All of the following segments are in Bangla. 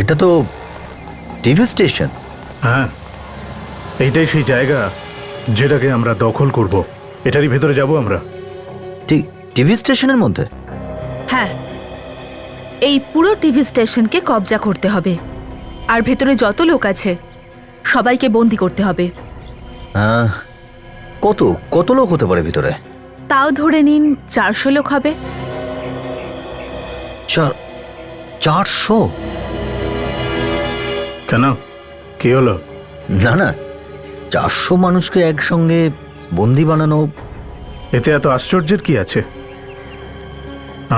এটা তো টিভি স্টেশন। হ্যাঁ, এইটাই সেই জায়গা যেটাকে আমরা দখল করব। এটারই ভেতরে যাব আমরা। টিভি স্টেশনের মধ্যে? হ্যাঁ, এই পুরো টিভি স্টেশনকে কবজা করতে হবে, আর ভেতরে যত লোক আছে সবাইকে বন্দি করতে হবে। কত কত লোক হতে পারে ভিতরে? তাও ধরে নিন 400 লোক হবে। 400? কেন, কি হলো? না না, 400 মানুষকে একসঙ্গে বন্দি বানানো, এতে এত আশ্চর্যের কি আছে?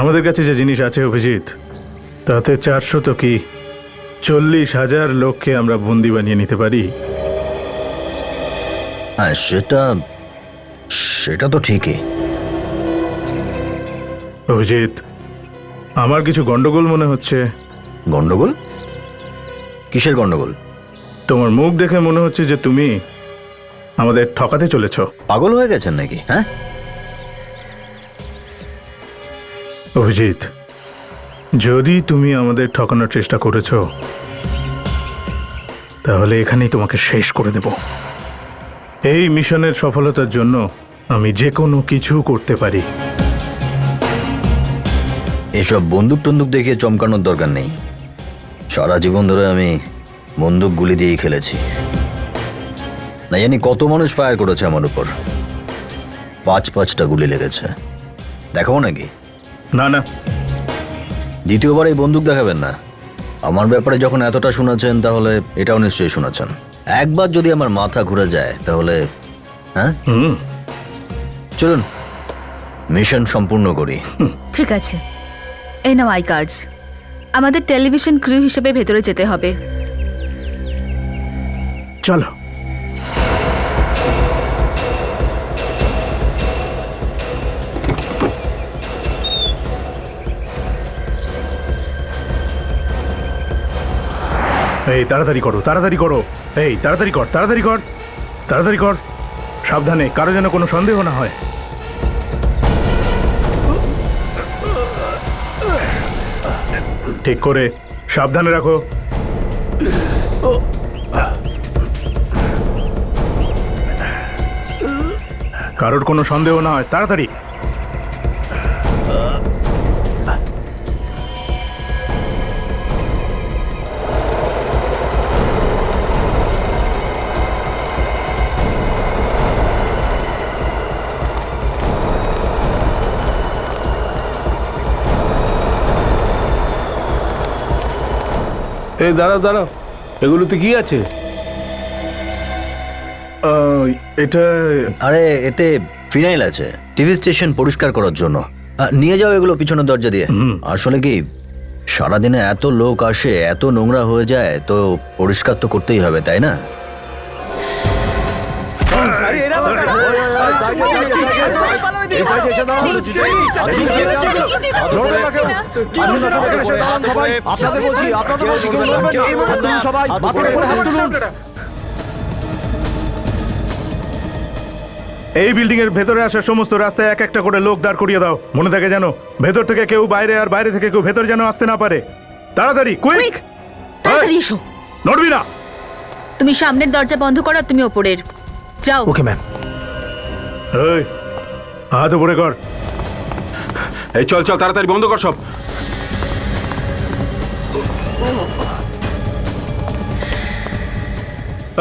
আমাদের কাছে যে জিনিস আছে অভিজিৎ, তাতে 400 তো কি 40,000 লোককে আমরা বন্দি বানিয়ে নিতে পারি। হ্যাঁ, সেটা তো ঠিকই। অভিজিৎ, আমার কিছু গন্ডগোল মনে হচ্ছে। গন্ডগোল? কিসের গন্ডগোল? তোমার মুখ দেখে মনে হচ্ছে যে তুমি আমাদের ঠকাতে চলেছ। পাগল হয়ে গেছেন নাকি? হ্যাঁ অভিজিৎ, যদি তুমি আমাদের ঠকানোর চেষ্টা করেছ, তাহলে এখানেই তোমাকে শেষ করে দেব। এই মিশনের সফলতার জন্য আমি যে কোনো কিছু করতে পারি। এসব বন্দুক টন্দুক দেখিয়ে চমকানোর দরকার নেই। সারা জীবন ধরে আমি বন্দুক গুলি দিয়েই খেলেছি। না জানি কত মানুষ ফায়ার করেছে আমার উপর, 5-5টা গুলি লেগেছে। দেখাবো নাকি? না না, দ্বিতীয়বার এই বন্দুক দেখাবেন না। আমার ব্যাপারে যখন এতটা শোনাচ্ছেন, তাহলে এটাও নিশ্চয়ই শোনাচ্ছেন। একবার যদি আমার মাথা ঘুরে যায় তাহলে হ্যাঁ, চলুন মিশন সম্পূর্ণ করি। ঠিক আছে, এই নাও আই কার্ডস। আমাদের টেলিভিশন ক্রু হিসেবে ভেতরে যেতে হবে। চলো। এই তাড়াতাড়ি করো, তাড়াতাড়ি করো। এই তাড়াতাড়ি কর, তাড়াতাড়ি কর, তাড়াতাড়ি কর। সাবধানে, কারো যেন কোনো সন্দেহ না হয়। ঠিক করে সাবধানে রাখো। কারোর কোনো সন্দেহ না হয়, তাড়াতাড়ি। এই দাঁড়াও দাঁড়াও, এগুলোতে কি আছে? এটা আরে এতে ফিনাইল আছে, টিভি স্টেশন পরিষ্কার করার জন্য। নিয়ে যাও এগুলো পিছনের দরজা দিয়ে। আসলে কি, সারাদিনে এত লোক আসে, এত নোংরা হয়ে যায়, তো পরিষ্কার তো করতেই হবে, তাই না? এই বিল্ডিং এর ভেতরে আসার সমস্ত রাস্তায় এক একটা করে লোক দাঁড় করিয়ে দাও। মনে থাকে যেন ভেতর থেকে কেউ বাইরে, আর বাইরে থেকে কেউ ভেতর যেন আসতে না পারে। তাড়াতাড়ি, কুইক, তাড়াতাড়ি এসো। নড়বি না। তুমি সামনের দরজা বন্ধ করো, তুমি ওপরের যাও। Okay ma'am. এই হাত উপরে কর। এই চল চল, তাড়াতাড়ি বন্ধ কর সব।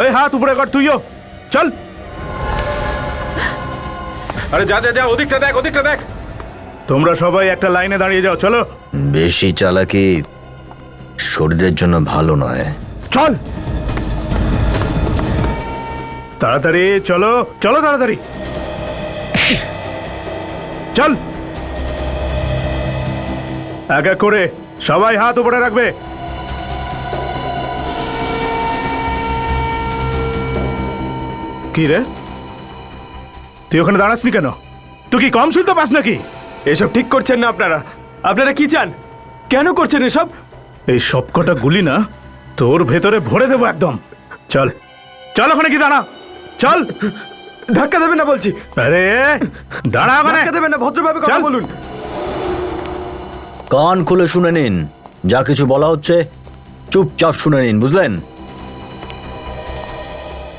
এই হাত উপরে কর, তুইও চল। আরে যা যা যা, ওদিকটা দেখ, ওদিকটা দেখ। তোমরা সবাই একটা লাইনে দাঁড়িয়ে যাও, চলো। বেশি চালাকি শরীরের জন্য ভালো নয়। চল তাড়াতাড়ি, চলো চলো তাড়াতাড়ি, চল। এক এক করে সবাই হাত উপরে রাখবে। কি রে, তুই ওখানে দাঁড়াসনি কেন? তুই কি কম শুনতে পাস নাকি? এসব ঠিক করছেন না আপনারা। আপনারা কি চান? কেন করছেন এসব? এই সবকটা গুলি না তোর ভেতরে ভরে দেবো একদম। চল চল, ওখানে কি দাঁড়া, চল। ধাক্কা দেবেন না বলছি। আরে দাঁড়া, ধাক্কা দেবেন না, ভদ্রভাবে কথা চল। বলুন। কান খুলে শুনে নিন, যা কিছু বলা হচ্ছে চুপচাপ শুনে নিন, বুঝলেন?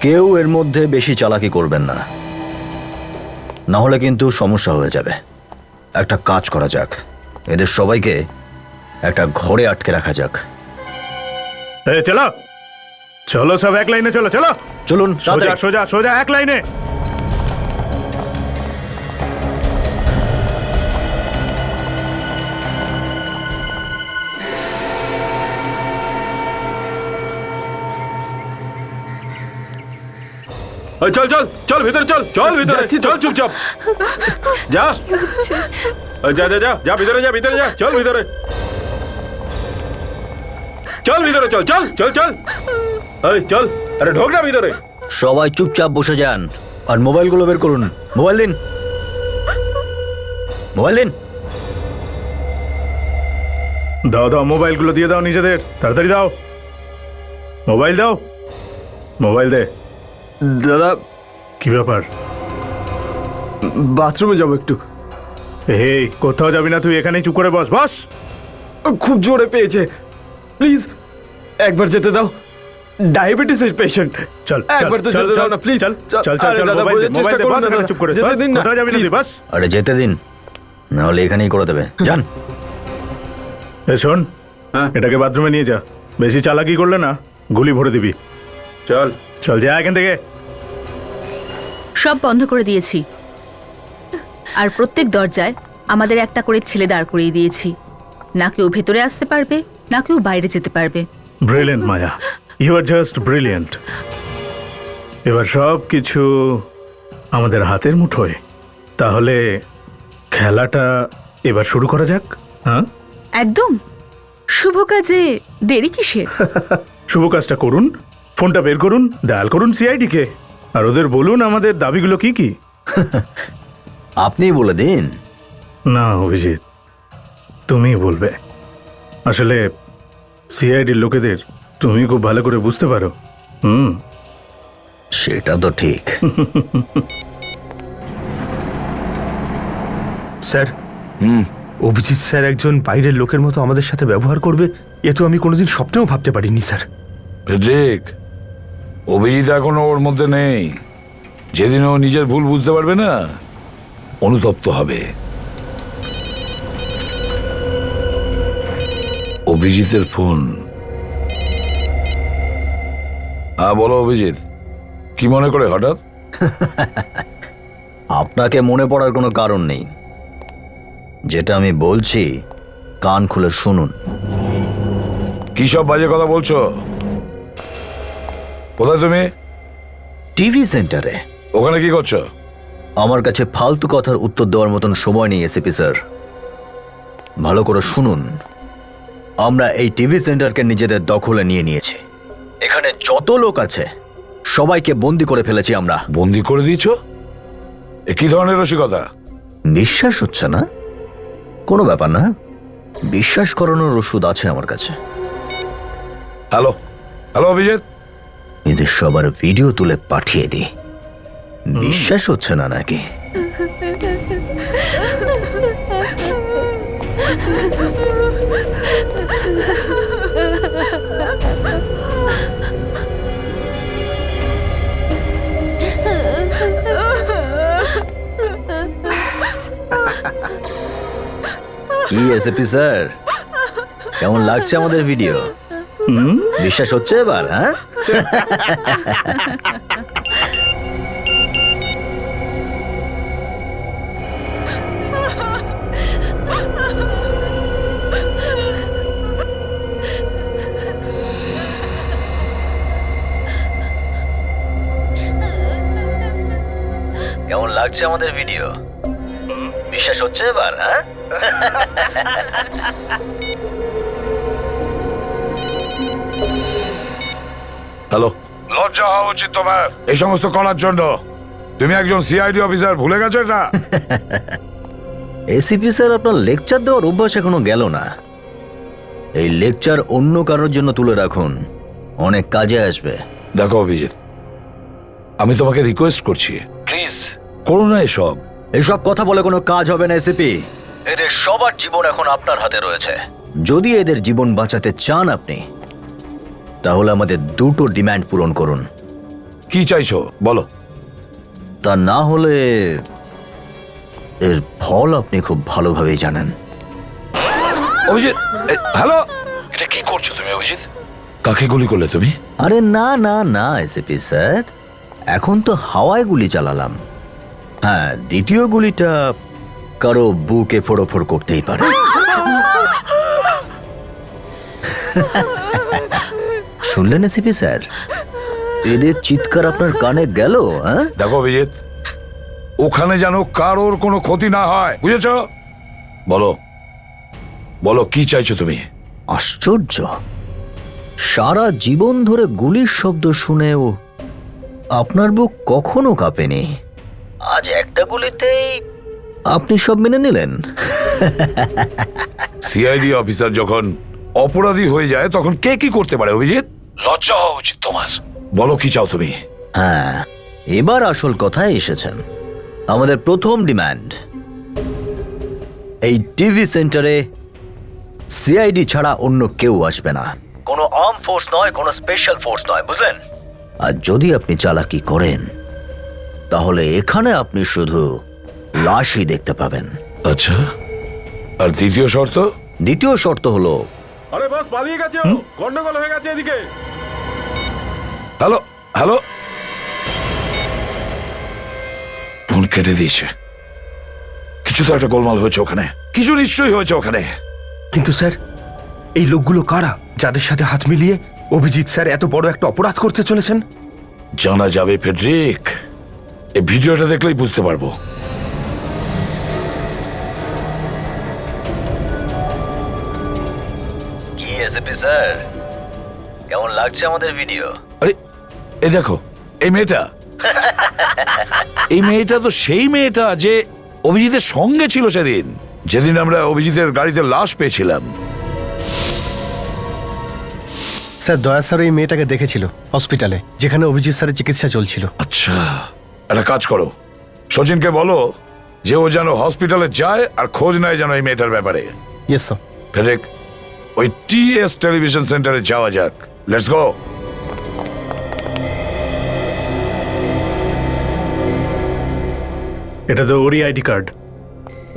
কেউ এর মধ্যে বেশি চালাকি করবেন না, না হলে কিন্তু সমস্যা হয়ে যাবে। একটা কাজ করা যাক, এদের সবাইকে একটা ঘরে আটকে রাখা যাক। চলো চলো, সব এক লাইনে চলো, চলো চলুন, সোজা তাড়াতাড়ি। সোজা সোজা এক লাইনে। এই চল চল চল ভিতরে, চল চল ভিতরে, চল চুপচাপ যা। এই যা যা যা যা ভিতরে, যা ভিতরে, যা চল ভিতরে, চল ভিতরে, চল চল চল চল। এই চল, আরে ঢোক না ভিতরে। সবাই চুপচাপ বসে যান, আর মোবাইলগুলো বের করুন। মোবাইল দিন, মোবাইল দিন। দাও দাও, মোবাইলগুলো দিয়ে দাও নিজেদের, তাড়াতাড়ি দাও। মোবাইল দাও, মোবাইল দে। দাদা, কি ব্যাপার? বাথরুমে যাবো একটু। এই কোথাও যাবি না, তুই এখানেই চুপ করে বস, বস। খুব জোরে পেয়েছে, প্লিজ একবার যেতে দাও। ডায়াবেটিসের পেশেন্ট। চল একবার তো যেতে দাও না, প্লিজ। চল চল চল চল, মোবাইল দে, মোবাইল দে, বস এখানে চুপ করে, যেতে বস। দিন না, কোথাও যাবি না তুই, please। বস। আরে যেতে দিন, না হলে এখানেই করে দেবে। যান। এ শোন, হ্যাঁ। এটাকে বাথরুমে নিয়ে যা, বেশি চালাকি করলে না গুলি ভরে দিবি। চল চল যা এখান থেকে। সব বন্ধ করে দিয়েছি, আর প্রত্যেক দরজায় আমাদের একটা করে ছেলে দাঁড় করিয়ে দিয়েছি। না কেউ ভেতরে আসতে পারবে, না কেউ বাইরে যেতে পারবে। Brilliant Maya, you are just brilliant. এবার সব কিছু আমাদের হাতের মুঠোয়, তাহলে খেলাটা এবার শুরু করা যাক। হ্যাঁ, একদম। শুভ কাজে দেরি কিসের? শুভ কাজটা করুন, ফোনটা বের করুন, ডায়াল করুন সিআইডি কে, আর ওদের বলুন আমাদের দাবিগুলো কি কি। আপনি বলে দিন। না অভিজিৎ, তুমি বলবে। আসলে সিআইডির লোকেদের তুমি খুব ভালো করে বুঝতে পারো। সেটা তো ঠিক। স্যার, অভিজিৎ স্যার একজন বাইরের লোকের মতো আমাদের সাথে ব্যবহার করবে, এ তো আমি কোনোদিন স্বপ্নেও ভাবতে পারিনি স্যার। ফেডরিক, অভিজিৎ এখনো ওর মধ্যে নেই। যেদিন ও নিজের ভুল বুঝতে পারবে না, অনুতপ্ত হবে। অভিজিতের ফোন। হ্যাঁ বলো অভিজিৎ, কি মনে করে হঠাৎ? আপনাকে মনে পড়ার কোনো কারণ নেই। যেটা আমি বলছি কান খুলে শুনুন। কি সব বাজে কথা বলছো? কোথায় তুমি? টিভি সেন্টারে। ওখানে কি করছো? আমার কাছে ফালতু কথার উত্তর দেওয়ার মতন সময় নেই এসিপি স্যার। ভালো করে শুনুন, আমরা এই টিভি সেন্টারকে নিজেদের দখলে নিয়ে নিয়েছি। এখানে যত লোক আছে সবাইকে বন্দি করে ফেলেছি আমরা। বন্দি করে দিয়েছো? এ কি ধরনের রসিকতা? বিশ্বাস হচ্ছে না? কোনো ব্যাপার না, বিশ্বাস করানোর ওষুধ আছে আমার কাছে। হ্যালো হ্যালো অভিজিৎ, এদের সবার ভিডিও তুলে পাঠিয়ে দিই। বিশ্বাস হচ্ছে না নাকি? কি এসপি স্যার, কেমন লাগছে আমাদের ভিডিও? বিশ্বাস হচ্ছে এবার? হ্যাঁ, কেমন লাগছে আমাদের ভিডিও? বিশ্বাস হচ্ছে এবার? হ্যাঁ, হ্যালো। লজ্জা হওয়া উচিত তোমার এই সমস্ত করার জন্য। তুমি একজন সিআইডি অফিসার, ভুলে গেছো এটা? এসিপি স্যার, আপনার লেকচার দেওয়ার অভ্যাস এখনো গেল না। এই লেকচার অন্য কারোর জন্য তুলে রাখুন, অনেক কাজে আসবে। দেখো অভিজিৎ, আমি তোমাকে রিকোয়েস্ট করছি, প্লিজ করো না এসব। এইসব কথা বলে কোনো কাজ হবে না এসিপি। এদের সবার জীবন এখন আপনার হাতে রয়েছে। যদি এদের জীবন বাঁচাতে চান আপনি, তাহলে আমাদের দুটো ডিমান্ড পূরণ করুন। কি চাইছো বলো। তা না হলে এর ফল আপনি খুব ভালোভাবেই জানেন। অভিজিৎ, হ্যালো, এটা কি করছো তুমি অভিজিৎ? কাকে গুলি করলে তুমি? আরে না না না এসিপি স্যার, এখন তো হাওয়ায় গুলি চালালাম। হ্যাঁ, দ্বিতীয় গুলিটা কারো বুকে ফোড়োফোড় করতেই পারে। শুনলেন এসিপি স্যার, এদের চিৎকার আপনার কানে গেল? হ্যাঁ, দেখো অভিজিৎ, ওখানে যেন কারোর কোনো ক্ষতি না হয়, বুঝেছ? বলো বলো, কি চাইছো তুমি? আশ্চর্য, সারা জীবন ধরে গুলির শব্দ শুনেও আপনার বুক কখনো কাঁপেনি, আজ একটা গুলিতেই আপনি সব মেনে নিলেন। সিআইডি অফিসার যখন অপরাধী হয়ে যায় তখন কে কি করতে পারে অভিজিৎ? লজ্জা হওয়া উচিত তোমার। বলো কি চাও তুমি? হ্যাঁ, এবার আসল কথায় এসেছেন। আমাদের প্রথম ডিমান্ড, এই টিভি সেন্টারে সিআইডি ছাড়া অন্য কেউ আসবে না। কোনো আর্ম ফোর্স নয়, কোনো স্পেশাল ফোর্স নয়, বুঝলেন? আর যদি আপনি চালাকি করেন তাহলে এখানে আপনি শুধু লাশই দেখতে পাবেন। আচ্ছা, আর দ্বিতীয় শর্ত? দ্বিতীয় শর্ত হলো, আরে বস পালিয়ে গেছে ও, গন্ডগোল হয়ে গেছে এদিকে। হ্যালো হ্যালো, ফোন কেটে দিয়েছে। কিছু তো একটা গোলমাল হয়েছে ওখানে, কিছু নিশ্চয়ই হয়েছে ওখানে। কিন্তু স্যার, এই লোকগুলো কারা যাদের সাথে হাত মিলিয়ে অভিজিৎ স্যার এত বড় একটা অপরাধ করতে চলেছেন? জানা যাবে ফেডরিক, এই ভিডিওটা দেখলেই বুঝতে পারবো। কি এসিপি স্যার, কেমন লাগছে আমাদের ভিডিও? আরে এই দেখো, এই মেয়েটা এই মেয়েটা তো সেই মেয়েটা যে অভিজিতের সঙ্গে ছিল সেদিন, যেদিন আমরা অভিজিতের গাড়িতে লাশ পেয়েছিলাম। স্যার, দয়া স্যার এই মেয়েটাকে দেখেছিল হসপিটালে, যেখানে অভিজিৎ স্যারের চিকিৎসা চলছিল। আচ্ছা, একটা কাজ করো, সচিনকে বলো যে ও যেন হসপিটালে যায় আর খোঁজ নেয় যেন এই মেয়েটার ব্যাপারে। Yes sir. ফেডরিক, ওই টিএস টেলিভিশন সেন্টারে যাওয়া যাক। Let's go. এটা তো ওরই আইডি কার্ড।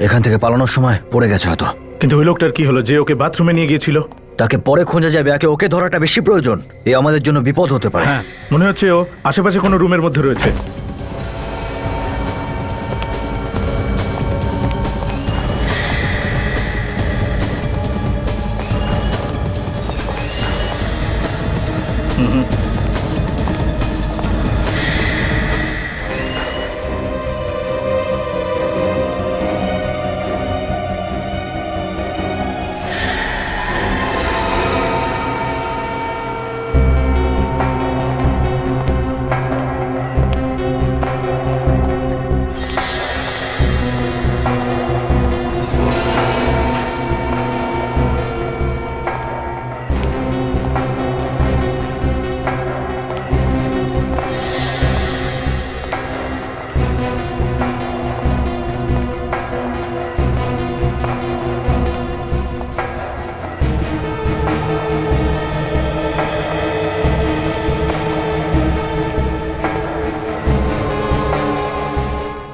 এখান থেকে পালানোর সময় পড়ে গেছে হয়তো। কিন্তু ওই লোকটার কি হলো যে ওকে বাথরুমে নিয়ে গিয়েছিল? তাকে পরে খোঁজা যাবে, আগে ওকে ধরাটা বেশি প্রয়োজন। এ আমাদের জন্য বিপদ হতে পারে। হ্যাঁ, মনে হচ্ছে ও আশেপাশে কোনো রুমের মধ্যে রয়েছে।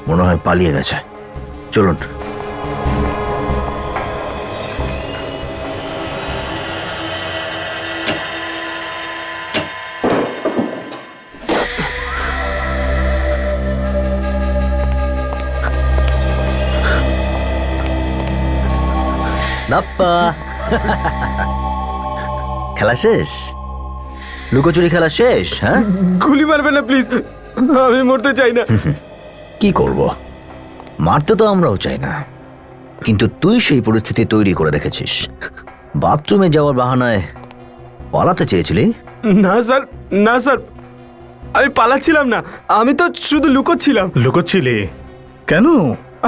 মনে হয় পালিয়ে গেছে, চলুন। নাপ্পা, খেলা শেষ? লুকোচুরি খেলা শেষ? হ্যাঁ, গুলি মারবে না প্লিজ, আমি মরতে চাই না। কি করব, মারতে তো আমরাও চাই না, কিন্তু তুই সেই পরিস্থিতি তৈরি করে রেখেছিস। বাথরুমে যাওয়ার বাহানায় পালাতে চেয়েছিলি। না স্যার, না স্যার, আমি পালাচ্ছিলাম না, আমি তো শুধু লুকোচ্ছিলাম। লুকোচ্ছিলি কেন?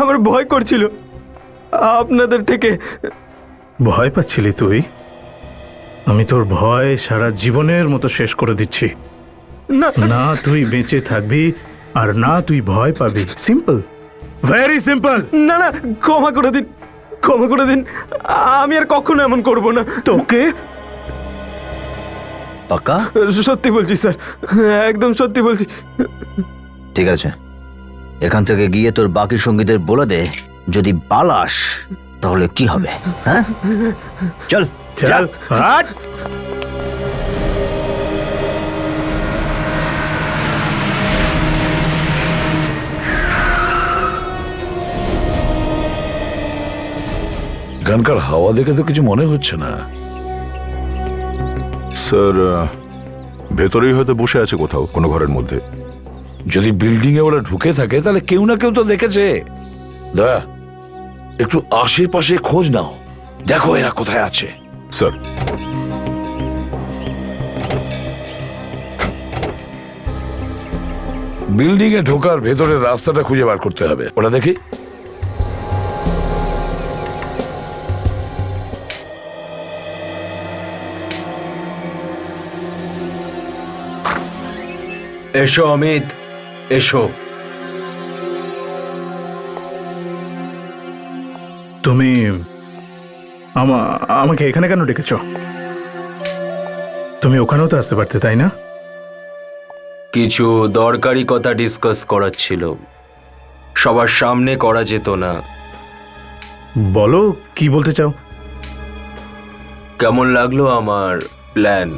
আমার ভয় করছিল আপনাদের থেকে। ভয় পাচ্ছিলি তুই? আমি তোর ভয় সারা জীবনের মতো শেষ করে দিচ্ছি। না না তুই বেঁচে থাকবি আর না তুই ভয় পাবি। Simple, very simple. না না, ক্ষমা করে দিন, ক্ষমা করে দিন, আমি আর কখনো এমন করব না। তোকে পাক্কা? সত্যি বলছি স্যার, একদম সত্যি বলছি। ঠিক আছে, এখান থেকে গিয়ে তোর বাকি সঙ্গীদের বলে দে, যদি পালাস তাহলে কি হবে। হ্যাঁ, চল চল হাট। এখানকার হাওয়া দেখে তো কিছু মনে হচ্ছে না। স্যার ভেতরেই হয়তো বসে আছে কোথাও কোনো ঘরের মধ্যে। যদি বিল্ডিং এ ওরা ঢুকে থাকে তাহলে কেউ না কেউ তো দেখেছে। দয়া, একটু আশেপাশে খোঁজ নাও, দেখো এরা কোথায় আছে। স্যার বিল্ডিং এ ঢোকার ভেতরের রাস্তাটা খুঁজে বার করতে হবে। ওটা দেখি। এসো অমিত, এসো। তুমি আমাকে এখানে কেন ডেকেছো? তুমি ওখানেও তো আসতে পারতে, তাই না? কিছু দরকারি কথা ডিসকাস করার ছিল, সবার সামনে করা যেত না। বলো, কি বলতে চাও? কেমন লাগলো আমার প্ল্যান?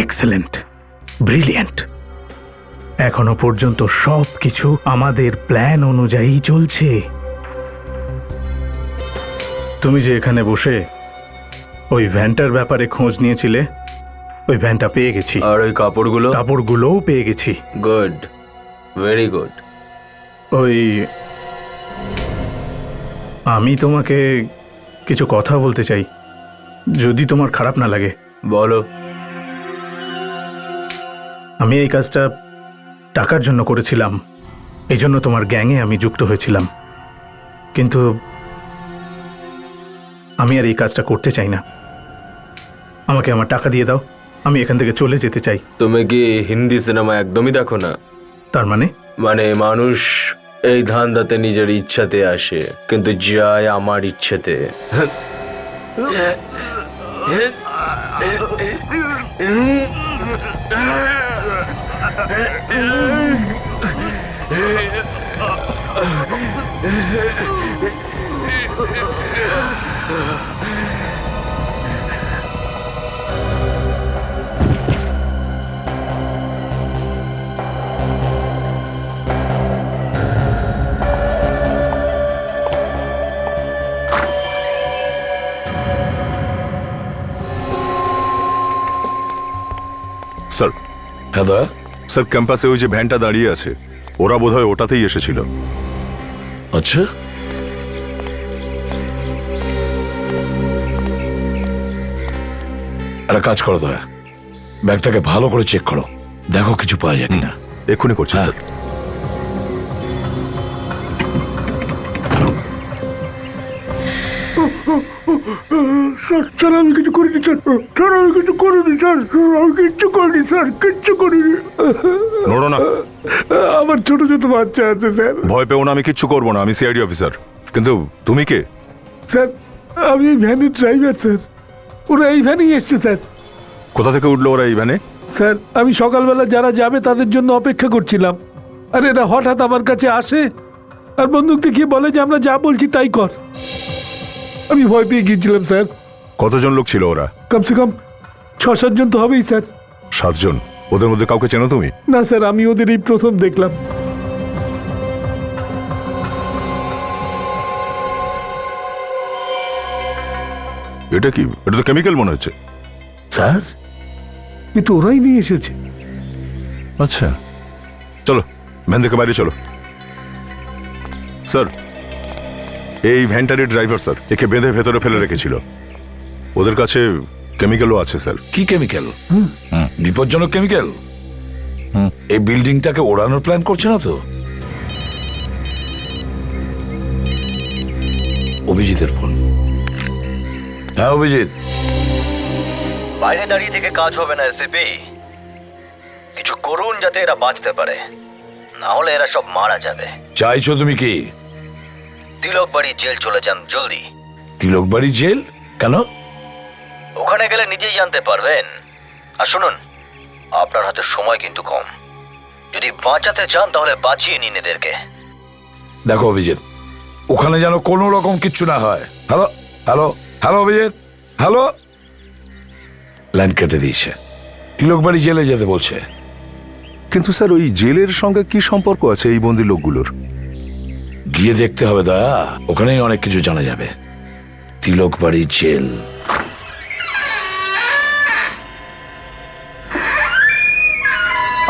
Excellent, brilliant. এখনো পর্যন্ত সব কিছু আমাদের প্ল্যান অনুযায়ী চলছে। তুমি যে এখানে বসে ওই ভ্যানটার ব্যাপারে খোঁজ নিয়েছিলে, ওই ভ্যানটা পেয়ে গেছি, আর ওই কাপড়গুলো? কাপড়গুলোও পেয়ে গেছি। Good, very good. ওই আমি তোমাকে কিছু কথা বলতে চাই, যদি তোমার খারাপ না লাগে। বলো। আমি এই কাজটা টাকার জন্য করেছিলাম, এই জন্য তোমার গ্যাংয়ে আমি যুক্ত হয়েছিলাম, কিন্তু আমি আর এই কাজটা করতে চাই না। আমাকে আমার টাকা দিয়ে দাও, আমি এখান থেকে চলে যেতে চাই। তুমি কি হিন্দি সিনেমা একদমই দেখো না? তার মানে? মানে মানুষ এই ধান্দাতে নিজের ইচ্ছাতে আসে, কিন্তু যায় আমার ইচ্ছেতে। স্যার, হ্যাঁ দয়া। স্যার ক্যাম্পাসে ওই যে ভ্যানটা দাঁড়িয়ে আছে, ওরা বোধহয় ওটাতেই এসেছিল। আচ্ছা, একটা কাজ করো দয়া, ব্যাগটাকে ভালো করে চেক করো, দেখো কিছু পাওয়া যায় কিনা। এক্ষুনি করছি হ্যাঁ। স্যার। স্যার আমি কিছু করিনি স্যার, আমি কিছু করিনি স্যার, আমি কিচ্ছু করিনি স্যার, কিচ্ছু করিনি। নড়ো না, আমার ছোট ছোট বাচ্চা আছে স্যার। ভয় পেও না, আমি কিচ্ছু করবো না, আমি সিআইডি অফিসার। কিন্তু তুমি কে? স্যার আমি এই ভ্যানের ড্রাইভার স্যার, ওরা এই ভ্যানেই এসছে স্যার। কোথা থেকে উঠলো ওরা এই ভ্যানে? স্যার আমি সকালবেলা যারা যাবে তাদের জন্য অপেক্ষা করছিলাম, আর এরা হঠাৎ আমার কাছে আসে আর বন্দুক দেখিয়ে বলে যে আমরা যা বলছি তাই কর। আমি ভয় পেয়ে গিয়েছিলাম স্যার। কতজন লোক ছিল ওরা? কমসে কম 6-7 জন তো হবেই স্যার। 7 জন? ওদের মধ্যে কাউকে চেনো তুমি? না স্যার, আমি ওদের এই প্রথম দেখলাম। এটা কি? এটা তো কেমিক্যাল মনে হচ্ছে। স্যার এ তো ওরাই নিয়ে এসেছে। আচ্ছা, চলো ভ্যান থেকে বাইরে চলো। স্যার, এই ভ্যানটারই ড্রাইভার স্যার, একে বেঁধে ভেতরে ফেলে রেখেছিল। ওদের কাছে কেমিক্যালও আছে স্যার। কি কেমিক্যাল? বিপজ্জনক কেমিক্যাল? এই বিল্ডিংটাকে ওড়ানোর প্ল্যান করছে না তো? অভিজিতের ফোন। হ্যাঁ অভিজিৎ। বাইরে দাঁড়িয়ে থেকে কাজ হবে না এসিপি, কিছু করুন যাতে এরা বাঁচতে পারে, না হলে এরা সব মারা যাবে। চাইছো তুমি কি? তিলক বাড়ি জেল চলে যান জলদি। তিলকবাড়ি জেল কেন? ওখানে গেলে নিজেই জানতে পারবেন। আর শুনুন, আপনার হাতে সময় কিন্তু কম। যদি বাঁচাতে চান তাহলে বাঁচিয়ে নিন এদেরকে। দেখো অভিজিৎ, ওখানে যেন কোনো রকম কিচ্ছু না হয়। Hello hello hello Abhijit, hello. Line কেটে দিয়েছে। তিলকবাড়ি জেলে যেতে বলছে। কিন্তু স্যার ওই জেলের সঙ্গে কি সম্পর্ক আছে এই বন্দি লোকগুলোর? গিয়ে দেখতে হবে দয়া, ওখানেই অনেক কিছু জানা যাবে। তিলকবাড়ি জেল।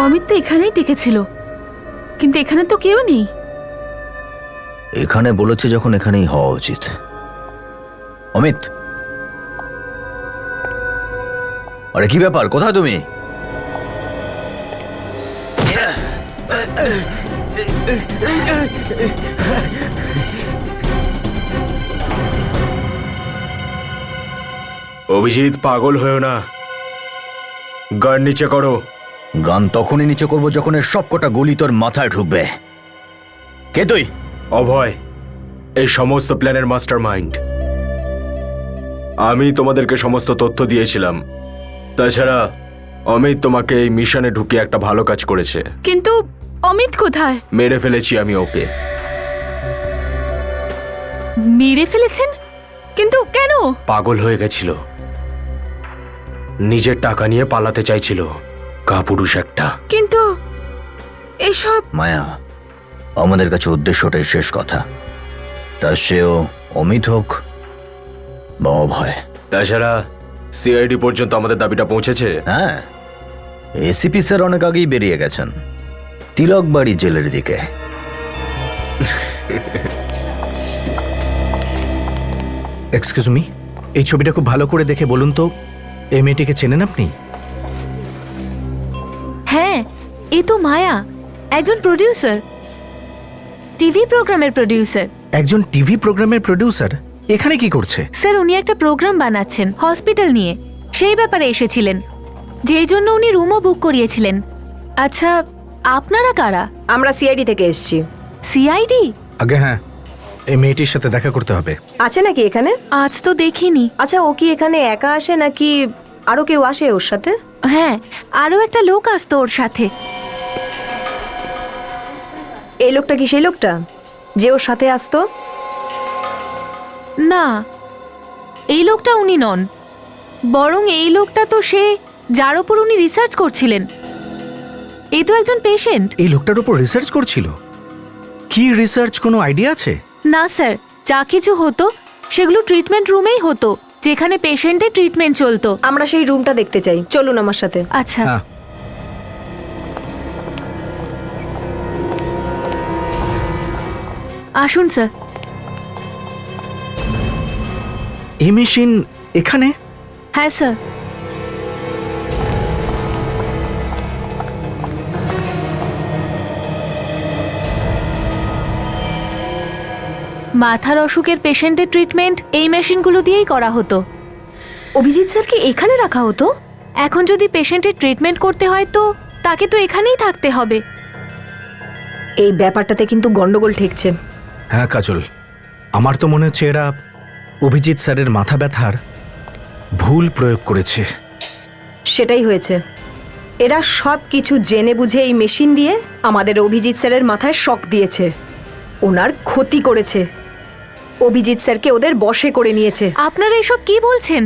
অমিত তো এখানেই দেখেছিল, কিন্তু এখানে তো কেউ নেই। এখানে বলেছে যখন এখানেই হওয়া উচিত। অমিত, আরে কি ব্যাপার, কোথায় তুমি? অভিজিৎ, পাগল হয়েও না, গান নিচে করো। গান তখনই নিচে করবো যখন এর সব কটা গুলি তোর মাথায় ঢুকবে। কে তুই? অভয়, এই সমস্ত প্ল্যানের মাস্টার মাইন্ড। আমি তোমাদেরকে সমস্ত তথ্য দিয়েছিলাম। তাছাড়া অমিত তোমাকে এই মিশনে ঢুকিয়ে একটা ভালো কাজ করেছে। কিন্তু অমিত কোথায়? মেরে ফেলেছি আমি ওকে। মেরে ফেলেছেন? কিন্তু কেন? পাগল হয়ে গেছিল, নিজের টাকা নিয়ে পালাতে চাইছিল, কাপুরুষ একটা। কিন্তু এসব মায়া, আমাদের কাছে উদ্দেশ্যটাই শেষ কথা। তা সেও অমিত হোক বা অভয়। তাছাড়া সিআইডি পর্যন্ত আমাদের দাবিটা পৌঁছেছে। হ্যাঁ, এসিপি স্যার অনেক আগেই বেরিয়ে গেছেন তিলকবাড়ি জেলের দিকে। এক্সকিউজ মি, এই ছবিটা খুব ভালো করে দেখে বলুন তো, এই মেয়েটিকে চেনেন আপনি? হ্যাঁ, এ তো মায়া, একজন প্রোডিউসার, টিভি প্রোগ্রামের প্রোডিউসার। একজন টিভি প্রোগ্রামের প্রোডিউসার এখানে কি করছে? স্যার, উনি একটা প্রোগ্রাম বানাচ্ছেন হসপিটাল নিয়ে, সেই ব্যাপারে এসেছিলেন, যেই জন্য উনি রুমও বুক করিয়েছিলেন। আচ্ছা, আপনারা কারা? আমরা সিআইডি থেকে এসেছি। সিআইডি? আগে হ্যাঁ, এই মেয়েটির সাথে দেখা করতে হবে। আছে নাকি এখানে? আজ তো দেখিনি। আচ্ছা, ও কি এখানে একা আসে নাকি আরো কেউ আসে ওর সাথে? হ্যাঁ, আরও একটা লোক আসতো ওর সাথে। এই লোকটা কি সেই লোকটা যে ওর সাথে আসতো? না, এই লোকটা উনি নন, বরং এই লোকটা তো সে যার ওপর উনি রিসার্চ করছিলেন। এই তো একজন পেশেন্ট। এই লোকটার উপর রিসার্চ করছিল? কি রিসার্চ, কোনো আইডিয়া আছে? না স্যার, যা কিছু হতো সেগুলো ট্রিটমেন্ট রুমেই হতো, যেখানে পেশেন্টের ট্রিটমেন্ট চলতো। আমরা সেই রুমটা দেখতে চাই, চলুন আমার সাথে। আচ্ছা। হ্যাঁ, আসুন স্যার। এই মেশিন এখানে? হ্যাঁ স্যার। মাথার অসুখের পেশেন্টের ট্রিটমেন্ট এই মেশিনগুলো দিয়েই করা হতো। অভিজিৎ স্যারকে এখানে রাখা হতো? এখন যদি পেশেন্টের ট্রিটমেন্ট করতে হয় তো তাকে তো এখানেই থাকতে হবে। এই ব্যাপারটাতে কিন্তু গন্ডগোল ঠেকছে। হ্যাঁ কাজল, আমার তো মনে হচ্ছে এরা অভিজিৎ স্যারের মাথা ব্যথার ভুল প্রয়োগ করেছে। সেটাই হয়েছে, এরা সব কিছু জেনে বুঝে এই মেশিন দিয়ে আমাদের অভিজিৎ স্যারের মাথায় শক দিয়েছে, ওনার ক্ষতি করেছে, অভিজিৎ স্যারকে ওদের বশে করে নিয়েছে। আপনারা এসব কি বলছেন?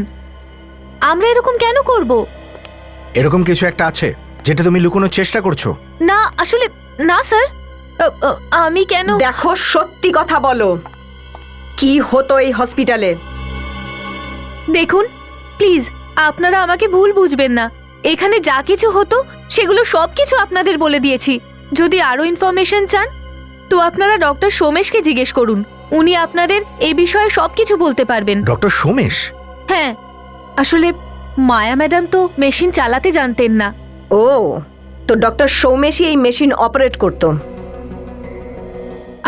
আমরা এরকম কেন করব? এরকম কিছু একটা আছে যেটা তুমি লুকোনোর চেষ্টা করছো। না, আসলে না স্যার, আমি কেন? দেখো, সত্যি কথা বলো, কি হতো এই হসপিটালে? দেখুন প্লিজ, আপনারা আমাকে ভুল বুঝবেন না। এখানে যা কিছু হতো সেগুলো সব কিছু আপনাদের বলে দিয়েছি। যদি আরো ইনফরমেশন চান তো আপনারা ডক্টর সোমেশকে জিজ্ঞেস করুন, উনি আপনাদের এই বিষয়ে সবকিছু বলতে পারবেন। ডক্টর সোমেশ? হ্যাঁ, আসলে মায়া ম্যাডাম তো মেশিন চালাতে জানতেন না। ও, তো ডক্টর সৌমেশই এই মেশিন অপারেট করতো?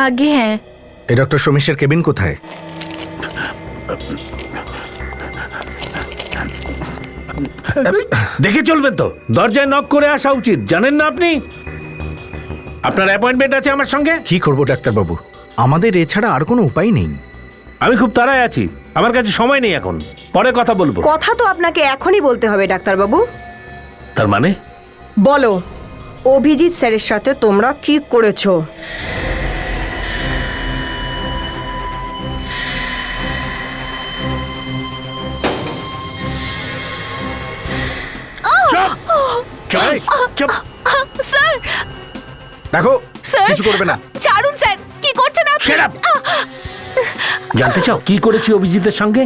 আগে হ্যাঁ। এই ডক্টর সোমেশের কেবিন কোথায়? দেখে চলবেন তো, দরজায় নক করে আসা উচিত, জানেন না আপনি? আপনার অ্যাপয়েন্টমেন্ট আছে আমার সঙ্গে। কি করব ডাক্তারবাবু, আমাদের এছাড়া আর কোনো উপায় নেই। আমি খুব তাড়ায় আছি, আমার কাছে সময় নেই এখন, পরে কথা বলবো। কথা তো আপনাকে এখনই বলতে হবে ডাক্তারবাবু। তার মানে বলো, অভিজিৎ স্যারের সাথে তোমরা কি করেছো? চুপ। স্যার দেখো, স্যার কিছু করবে না। ছাড়ুন স্যার, কি করছেন আপনি? Shut up! জানতে চাও কি করেছি অভিজিতের সঙ্গে?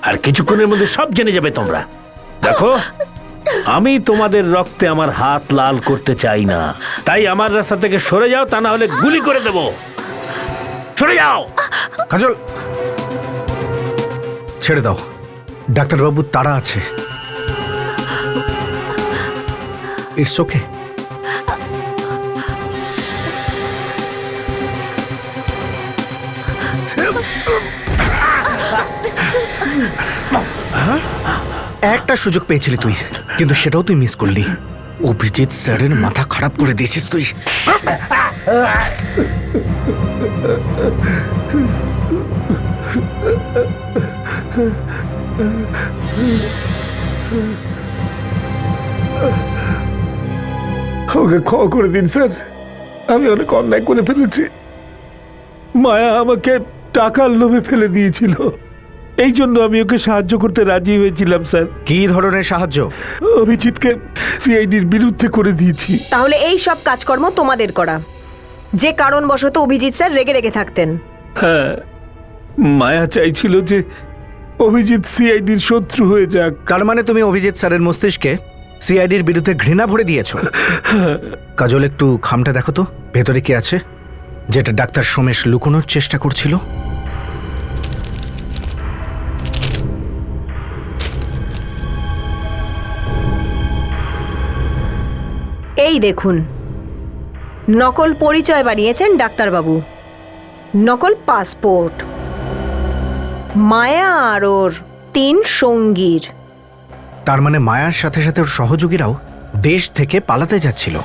আর কিছুক্ষণের মধ্যে সব জেনে যাবে তোমরা। দেখো, আমি তোমাদের রক্তে আমার হাত লাল করতে চাই না, তাই আমার রাস্তা থেকে সরে যাও, তা না হলে গুলি করে দেব। সরে যাও। কাজল, ছেড়ে দাও, ডাক্তারবাবু তাড়া আছে। It's okay. একটা সুযোগ পেয়েছিলি তুই, কিন্তু সেটাও তুই মিস করলি। অভিজিৎ স্যারের মাথা খারাপ করে দিয়েছিস তুই। ওকে ক্ষমা করে দিন স্যার, আমি অনেক অন্যায় করে ফেলেছি। মায়া আমাকে টাকার লোভে ফেলে দিয়েছিল, এই জন্য আমি ওকে সাহায্য করতে রাজি হয়েছিলাম স্যার। কি ধরনের সাহায্য? অভিজিৎকে সিআইডির বিরুদ্ধে করে দিয়েছি। তাহলে এই সব কাজকর্ম তোমাদের করা, যে কারণবশত অভিজিৎ স্যার রেগে রেগে থাকতেন। হ্যাঁ, মায়া চাইছিল যে অভিজিৎ সিআইডির শত্রু হয়ে যাক। তার মানে তুমি অভিজিৎ স্যারের মস্তিষ্কে সিআইডির বিরুদ্ধে ঘৃণা ভরে দিয়েছো। কাজল, একটু খামটা দেখো তো, ভেতরে কি আছে যেটা ডাক্তার সোমেশ লুকোনোর চেষ্টা করছিল। এই দেখুন, নকল পরিচয় বানিয়েছেন ডাক্তারবাবু, নকল পাসপোর্ট, মায়া আর ওর 3 সঙ্গীর। তার মানে মায়ার সাথে সাথে ওর সহযোগীরাও দেশ থেকে পালাতে যাচ্ছিল।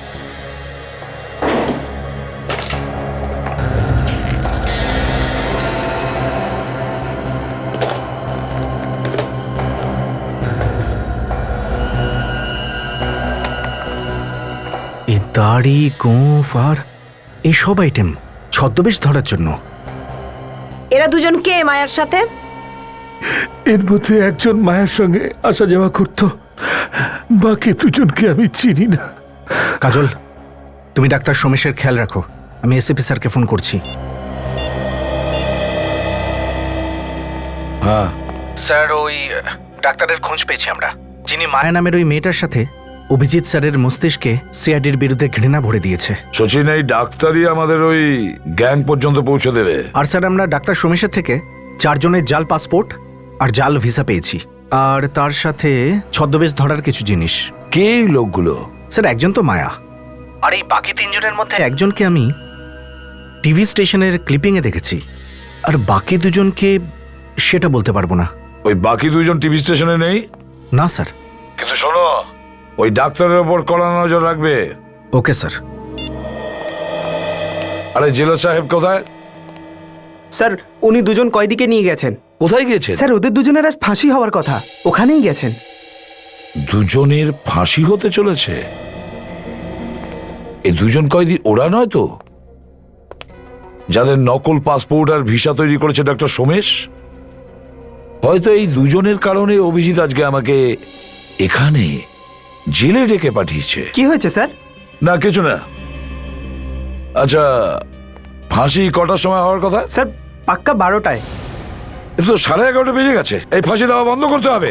এই দাড়ি, গোঁফ আর এই সব আইটেম ছদ্মবেশ ধরার জন্য। এরা দুজন কে মায়ার সাথে? এর মধ্যে একজন মায়ের সঙ্গে আসা যাওয়া করত, বাকি দুজনকে আমি চিনি না। কাজল, তুমি ডাক্তার সোমেশের খেয়াল রাখো, আমি এসিপি স্যারকে ফোন করছি। হ্যাঁ স্যার, ওই ডাক্তারের খোঁজ পেয়েছি আমরা, যিনি মায়া নামের ওই মেয়েটার সাথে অভিজিৎ স্যারের মস্তিষ্কে সিআইডির বিরুদ্ধে ঘৃণা ভরে দিয়েছে। সচিন, এই ডাক্তারই আমাদের ওই গ্যাং পর্যন্ত পৌঁছে দেবে। আর স্যার, আমরা ডাক্তার সোমেশের থেকে 4 জনের জাল পাসপোর্ট আর জাল ভিসা পেয়েছি, আর তার সাথে ছদ্মবেশ ধরার কিছু জিনিস। কে এই লোকগুলো? স্যার, একজন তো মায়া, আর এই বাকি 3 জনের মধ্যে একজনকে আমি টিভি স্টেশনের ক্লিপিংয়ে দেখেছি, আর বাকি 2জনকে সেটা বলতে পারবো না। ওই বাকি 2জন টিভি স্টেশনে নেই? না স্যার। কিন্তু শোনো, ওই ডাক্তারের ওপর কড়া নজর রাখবে। Okay sir. আরে জেলা সাহেব কোথায়? স্যার, উনি 2জন কয়েদিকে নিয়ে গেছেন। কোথায় গিয়েছেন? স্যার, ওদের 2জনের আজ ফাঁসি হওয়ার কথা, ওখানেই গেছেন। 2জনের ফাঁসি হতে চলেছে? এই 2জন কয়েদি ওরা নয় তো, যাদের নকল পাসপোর্ট আর ভিসা তৈরি করেছে ডাক্তার সোমেশ? হয়তো এই 2জনের কারণে অভিজিৎ আজকে আমাকে এখানে জেলে ডেকে পাঠিয়েছে। কি হয়েছে স্যার? না, কিছু না। আচ্ছা, ফাঁসি কটার সময় হওয়ার কথা? স্যার, পাক্কা 12টায়। এটা তো 11:30 বেজে গেছে, এই ফাঁসি দেওয়া বন্ধ করতে হবে।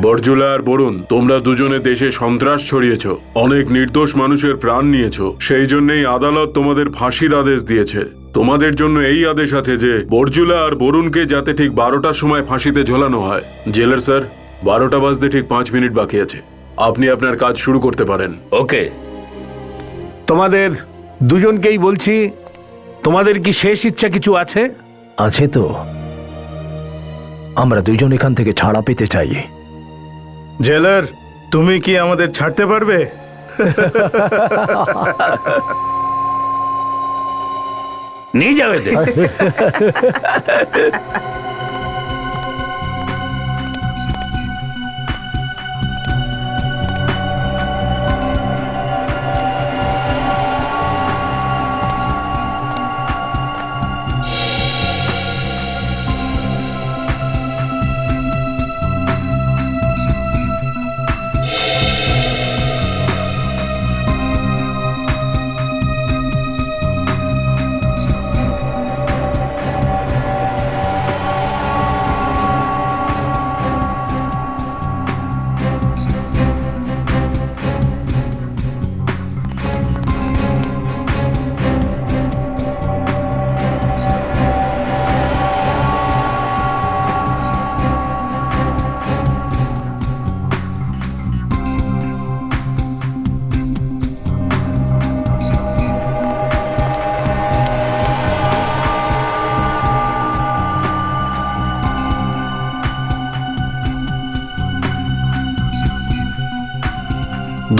বরজুলা আর বরুণ, তোমরা দুজনে দেশে সন্ত্রাস ছড়িয়েছ, অনেক নির্দোষ মানুষের প্রাণ নিয়েছো, সেই জন্যই আদালত তোমাদের ফাঁসির আদেশ দিয়েছে। তোমাদের জন্য এই আদেশ আছে যে বরজুলা আর বরুণকে যাতে ঠিক 12টার সময় ফাঁসিতে ঝোলানো হয়। জেলার স্যার, 12টা বাজতে ঠিক 5 মিনিট বাকি আছে, আপনি আপনার কাজ শুরু করতে পারেন। ওকে, তোমাদের দুজনকেই বলছি, তোমাদের কি শেষ ইচ্ছা কিছু আছে? আছে তো, আমরা 2জন এখান থেকে ছাড়া পেতে চাই। জেলার, তুমি কি আমাদের ছাড়তে পারবে? নিয়ে যাও এদের।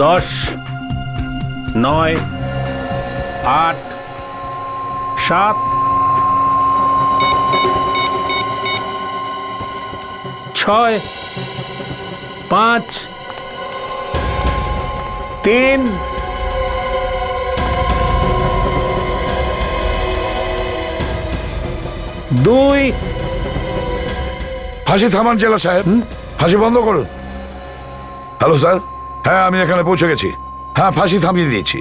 দশ, 9, 8, 7, 6, 5, 3, 2, ফাঁসি থামান জেলা সাহেব, ফাঁসি বন্ধ করুন। হ্যালো স্যার, হ্যাঁ আমি এখানে পৌঁছে গেছি। হ্যাঁ ফাঁসি থামিয়ে দিয়েছি।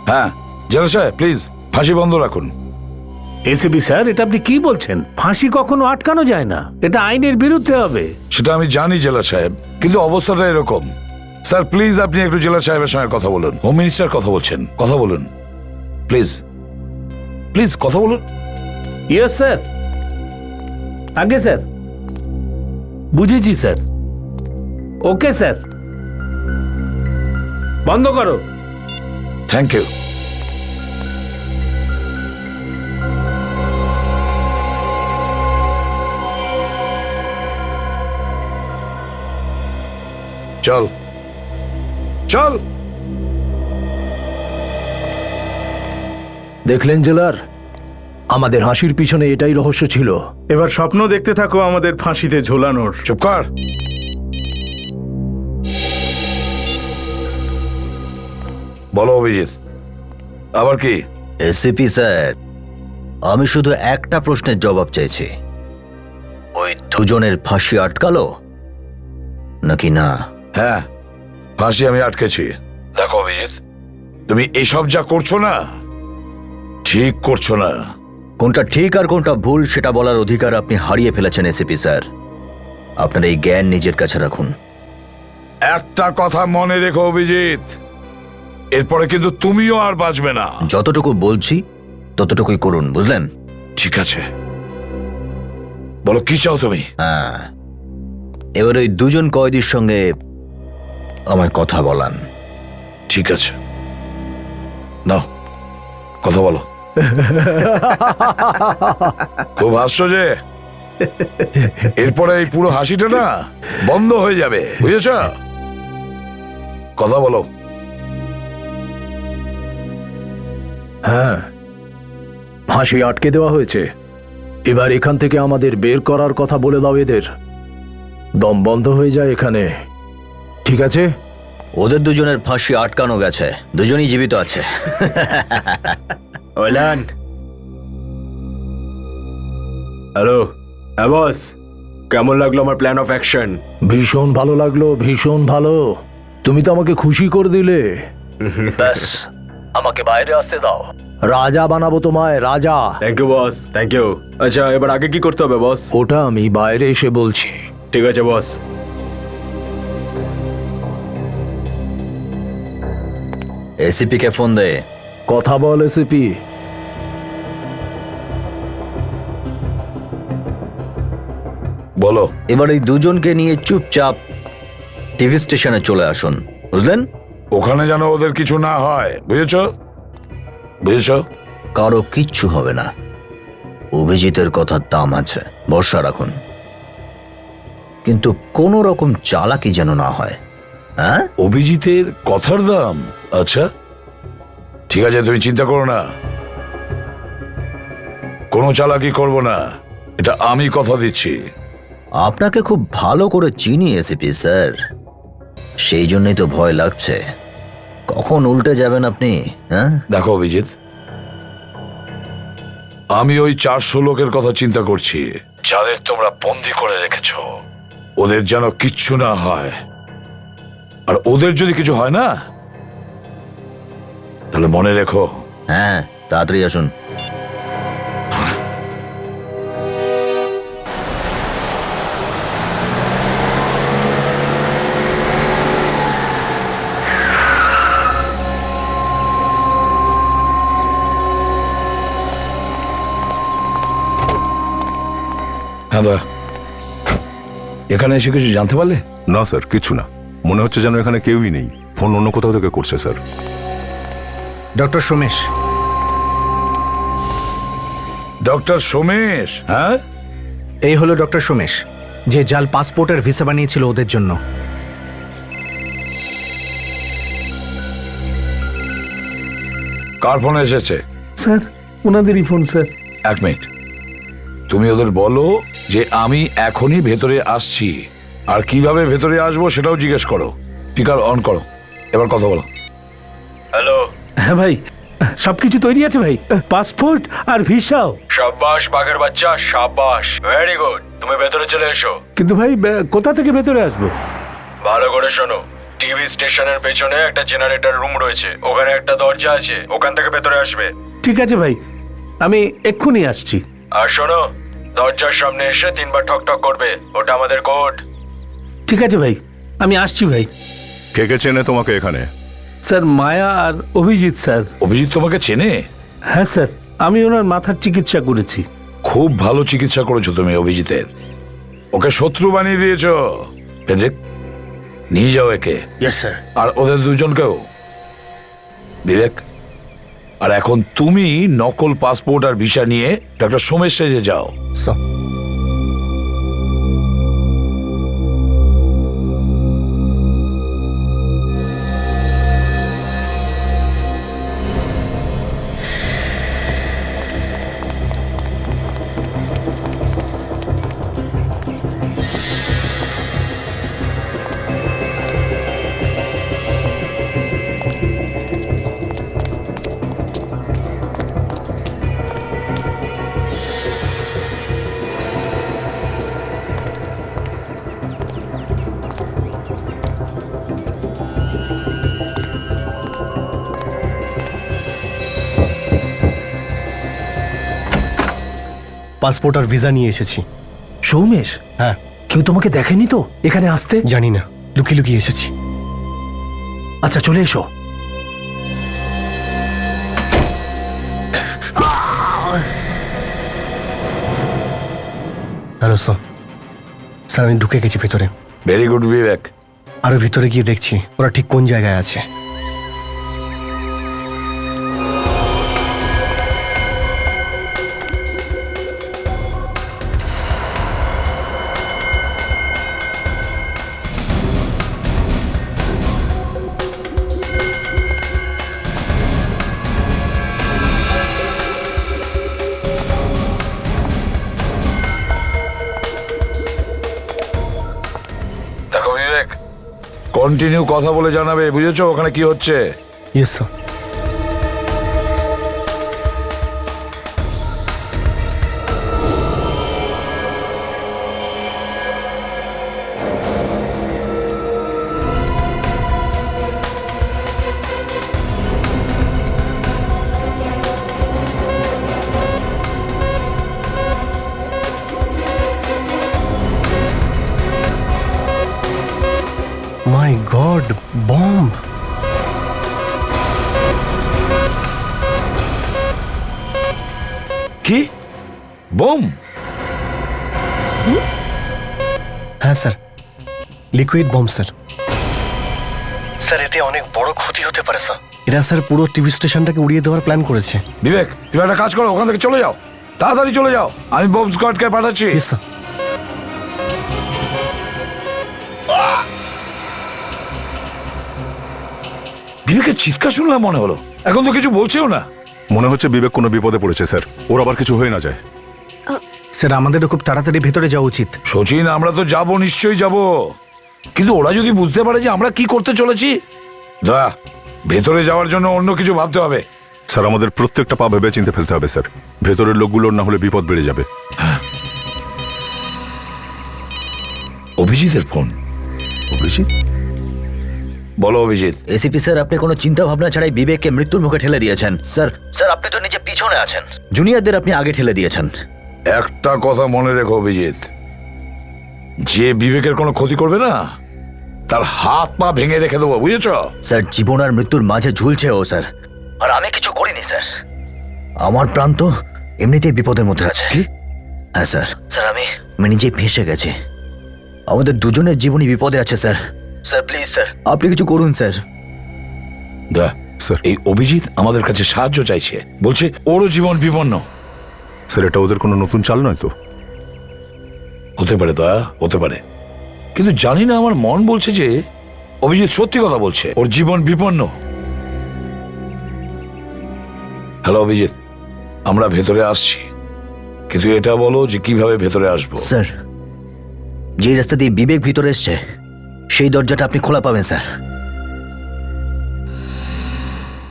হ্যাঁ জেলা সাহেব প্লিজ ফাঁসি বন্ধ রাখুন। এসিপি স্যার, এটা আপনি কি বলছেন? ফাঁসি কখনো আটকানো যায় না, এটা আইনের বিরুদ্ধে হবে। সেটা আমি জানি জেলা সাহেব, কিন্তু অবস্থাটা এরকম। স্যার প্লিজ আপনি একটু জেলা সাহেবের সঙ্গে কথা বলুন। হোম মিনিস্টার কথা বলছেন, কথা বলুন প্লিজ, প্লিজ কথা বলুন। Yes sir. আগে স্যার, বুঝেছি স্যার। ওকে স্যার, বন্ধ করো। Thank you. চল চল। দেখলেন জেলার, আমাদের হাসির পিছনে এটাই রহস্য ছিল। এবার স্বপ্ন দেখতে থাকো আমাদের ফাঁসিতে ঝোলানোর। চুপ কর। বলো অভিজিৎ, আবার কি? এসিপি স্যার, আমি শুধু একটা প্রশ্নের জবাব চাইছি। ওই দুজনের ফাঁসি আটকালো নাকি না? হ্যাঁ ফাঁসি আমি আটকেছি। দেখো অভিজিৎ, তুমি এসব যা করছো না, ঠিক করছো না। কোনটা ঠিক আর কোনটা ভুল সেটা বলার অধিকার আপনি হারিয়ে ফেলেছেন এসিপি স্যার। আপনার এই জ্ঞান নিজের কাছে রাখুন। একটা কথা মনে রেখো অভিজিৎ, এরপরে কিন্তু তুমিও আর বাঁচবে না। যতটুকু বলছি ততটুকুই করুন, বুঝলেন? ঠিক আছে, বলো কি চাও তুমি? হ্যাঁ, এবার ওই দুজন কয়েদির সঙ্গে আমায় কথা বলান। ঠিক আছে, নাও কথা বলো। খুব হাসছো যে, এরপরে এই পুরো হাসিটা না বন্ধ হয়ে যাবে, বুঝেছ? কথা বলো। হ্যাঁ, ফাঁসি আটকে দেওয়া হয়েছে। এবার এখান থেকে আমাদের বের করার কথা বলে দাও এদের। দম বন্ধ হয়ে যায় এখানে, ঠিক আছে? ওদের দুজনের ফাঁসি আটকানো গেছে, দুজনই জীবিত আছে। ওলান, হ্যালো। হ্যাঁ বস, কেমন লাগলো আমার প্ল্যান অফ অ্যাকশন? ভীষণ ভালো লাগলো, ভীষণ ভালো। তুমি তো আমাকে খুশি করে দিলে। ব্যাস, আমাকে বাইরে আসতে দাও। রাজা বানাবো তোমায়, রাজা। Thank you boss, thank you. আচ্ছা এবার আগে কি করতে হবে বস? ওটা আমি বাইরে এসে বলছি। ঠিক আছে বস। এসিপি কে ফোন দে। কথা বল এসিপি। বলো। এবার এই দুজনকে নিয়ে চুপচাপ টিভি স্টেশনে চলে আসুন, বুঝলেন? ওখানে যেন ওদের কিছু না হয়, বুঝেছ? বুঝেছ? কারো কিচ্ছু হবে না। অভিজিতের কথার দাম আছে, ভরসা রাখুন। কিন্তু কোনো রকম চালাকি যেন না হয়। হ্যাঁ, অভিজিতের কথার দাম? আচ্ছা ঠিক আছে, তুমি চিন্তা করো না। কোনো চালাকি করব না, এটা আমি কথা দিচ্ছি। আপনাকে খুব ভালো করে চিনি এসিপি স্যার, সেই জন্যই তো ভয় লাগছে। কখন উল্টে যাবেন আপনি? হ্যাঁ, দেখো অভিজিৎ, আমি ওই 400 লোকের কথা চিন্তা করছি যাদের তোমরা বন্দি করে রেখেছ। ওদের যেন কিচ্ছু না হয়, আর ওদের যদি কিছু হয় না তাহলে মনে রেখো। হ্যাঁ, তাড়াতাড়ি আসুন। হ্যাঁ দা, এখানে এসে কিছু জানতে পারলে? না স্যার, কিছু না। মনে হচ্ছে যেন এখানে কেউই নেই। ফোন অন্য কোথাও থেকে করছে sir. Doctor Somesh. Doctor Somesh? হ্যাঁ, এই হলো ডক্টর সোমেশ, যে জাল পাসপোর্টের ভিসা বানিয়েছিল ওদের জন্য। কার ফোনে এসেছে? স্যার, ওনাদেরই ফোন স্যার। 1 মিনিট, তুমি ওদের বলো যে আমি এখনই ভেতরে আসছি, আর কিভাবে ভেতরে আসবো সেটাও জিজ্ঞেস করো। স্পিকার অন করো, এবার কথা বলো। হ্যালো। হ্যাঁ ভাই, সবকিছু তৈরি আছে ভাই, পাসপোর্ট আর ভিসাও। সাব্বাস বাঘের বাচ্চা, সাব্বাস, ভেরি গুড। তুমি ভেতরে চলে এসো। কিন্তু ভাই, কোথা থেকে ভেতরে আসবো? ভালো করে শোনো, টিভি স্টেশনের পেছনে একটা জেনারেটর রুম রয়েছে, ওখানে একটা দরজা আছে, ওখান থেকে ভেতরে আসবে। ঠিক আছে ভাই, আমি এক্ষুনি আসছি। আর শোনো, দরজার সামনে এসে 3 বার ঠক ঠক করবে, ওটা আমাদের কোড। ঠিক আছে ভাই, আমি আসছি ভাই। কে কে চেনে তোমাকে এখানে? স্যার, মায়া আর অভিজিৎ স্যার। অভিজিৎ তোমাকে চেনে? হ্যাঁ স্যার, আমি ওনার মাথার চিকিৎসা করেছি। খুব ভালো চিকিৎসা করেছো তুমি অভিজিতের, ওকে শত্রু বানিয়ে দিয়েছো। ফেডরিক, নিয়ে যাও একে। Yes sir. আর ওদের দুজনকেও। বিবেক, আর এখন তুমি নকল পাসপোর্ট আর ভিসা নিয়ে ডক্টর সোমেশ সেজে যাও। পাসপোর্ট আর ভিসা নিয়ে এসেছি। সৌমেশ, হ্যাঁ। কেউ তোমাকে দেখেনি তো এখানে আসতে? জানি না, লুকিয়ে লুকিয়ে এসেছি। আচ্ছা, চলে এসো। Hello sir. স্যার, আমি ঢুকে গেছি ভেতরে। ভেরি গুড বিবেক। আরো ভিতরে গিয়ে দেখছি ওরা ঠিক কোন জায়গায় আছে। দেখো বিবেক, কন্টিনিউ কথা বলে জানাবে, বুঝেছো ওখানে কি হচ্ছে? Yes sir. My god, bomb! কি বোম? হ্যাঁ sir, liquid bomb sir. Sir, এতে অনেক বড় ক্ষতি হতে পারে স্যার। এরা স্যার পুরো টিভি স্টেশনটাকে উড়িয়ে দেওয়ার প্ল্যান করেছে। বিবেক, তুমি একটা কাজ করো, ওখান থেকে চলে যাও, তাড়াতাড়ি চলে যাও। আমি বম স্কোয়াডকে পাঠাচ্ছি। Yes sir. বিবেকের চিৎকার শুনলাম মনে হলো, এখন তো কিছু বলছেও না। মনে হচ্ছে বিবেক কোনো বিপদে পড়েছে স্যার, ওর আবার কিছু হয়ে না যায়। স্যার আমাদেরও খুব তাড়াতাড়ি ভেতরে যাওয়া উচিত। সচিন, আমরা তো যাব, নিশ্চয়ই যাব, কিন্তু ওরা যদি বুঝতে পারে যে আমরা কি করতে চলেছি, দয়া ভেতরে যাওয়ার জন্য অন্য কিছু ভাবতে হবে। স্যার আমাদের প্রত্যেকটা পা ভেবে চিন্তে ফেলতে হবে স্যার, ভেতরের লোকগুলোর না হলে বিপদ বেড়ে যাবে। অভিজিতের ফোন। অভিজিৎ? বলো অভিজিৎ। এসিপি স্যার, আপনি কোনো চিন্তা ভাবনা ছাড়াই বিবেককে মৃত্যুর মুখে ঠেলে দিয়েছেন। স্যার স্যার আপনি তো নিজে পিছনে আছেন, জুনিয়রদের আপনি আগে ঠেলে দিয়েছেন। একটা কথা মনে রেখো অভিজিৎ, যে বিবেকের কোনো ক্ষতি করবে না তার হাত পা ভেঙে রেখে দেবো, বুঝেছ? স্যার জীবন আর মৃত্যুর মাঝে ঝুলছে ও স্যার, আর আমি কিছু করিনি স্যার। আমার প্রাণ তো এমনিতেই বিপদের মধ্যে আছে। কি? হ্যাঁ স্যার, স্যার আমি নিজেই ফেঁসে গেছি, আমাদের দুজনের জীবনই বিপদে আছে স্যার। স্যার প্লিজ স্যার, আপনি কিছু করুন স্যার। দয়া স্যার। এই অভিজিৎ আমাদের কাছে সাহায্য চাইছে, বলছে ওরও জীবন বিপন্ন। স্যার এটা ওদের কোনো নতুন চাল নয় তো? হতে পারে দয়া, হতে পারে, কিন্তু জানি না, আমার মন বলছে যে অভিজিৎ সত্যি কথা বলছে, ওর জীবন বিপন্ন। হ্যালো অভিজিৎ, আমরা ভেতরে আসছি, কিন্তু এটা বলো যে কিভাবে ভেতরে আসবো। স্যার যে রাস্তা দিয়ে বিবেক ভিতরে এসছে সেই দরজাটা আপনি খোলা পাবেন স্যার।